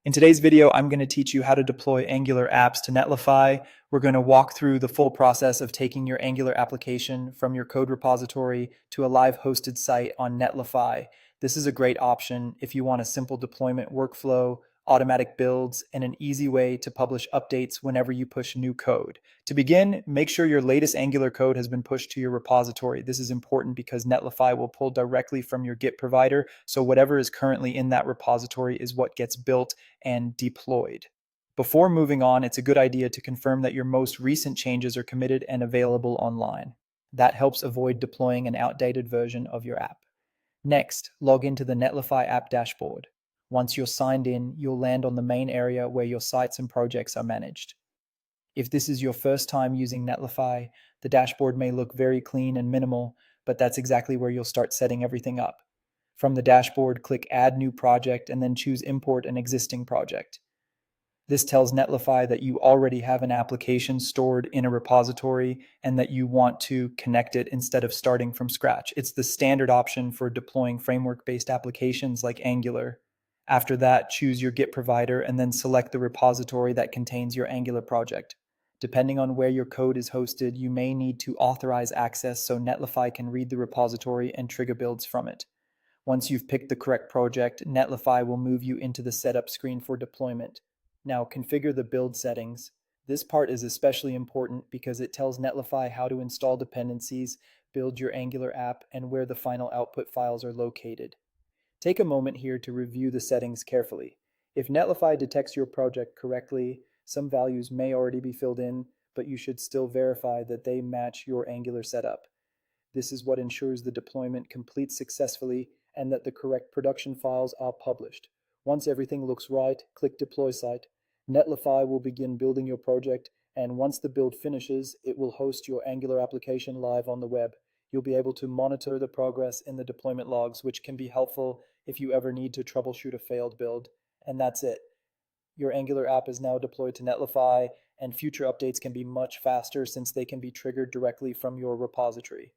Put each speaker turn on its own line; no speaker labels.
In today's video, I'm going to teach you how to deploy Angular apps to Netlify. We're going to walk through the full process of taking your Angular application from your code repository to a live hosted site on Netlify. This is a great option if you want a simple deployment workflow, automatic builds, and an easy way to publish updates whenever you push new code. To begin, make sure your latest Angular code has been pushed to your repository. This is important because Netlify will pull directly from your Git provider, so whatever is currently in that repository is what gets built and deployed. Before moving on, it's a good idea to confirm that your most recent changes are committed and available online. That helps avoid deploying an outdated version of your app. Next, log into the Netlify app dashboard. Once you're signed in, you'll land on the main area where your sites and projects are managed. If this is your first time using Netlify, the dashboard may look very clean and minimal, but that's exactly where you'll start setting everything up. From the dashboard, click Add New Project and then choose Import an Existing Project. This tells Netlify that you already have an application stored in a repository and that you want to connect it instead of starting from scratch. It's the standard option for deploying framework-based applications like Angular. After that, choose your Git provider and then select the repository that contains your Angular project. Depending on where your code is hosted, you may need to authorize access so Netlify can read the repository and trigger builds from it. Once you've picked the correct project, Netlify will move you into the setup screen for deployment. Now configure the build settings. This part is especially important because it tells Netlify how to install dependencies, build your Angular app, and where the final output files are located. Take a moment here to review the settings carefully. If Netlify detects your project correctly, some values may already be filled in, but you should still verify that they match your Angular setup. This is what ensures the deployment completes successfully and that the correct production files are published. Once everything looks right, click Deploy Site. Netlify will begin building your project, and once the build finishes, it will host your Angular application live on the web. You'll be able to monitor the progress in the deployment logs, which can be helpful if you ever need to troubleshoot a failed build. And that's it. Your Angular app is now deployed to Netlify, and future updates can be much faster since they can be triggered directly from your repository.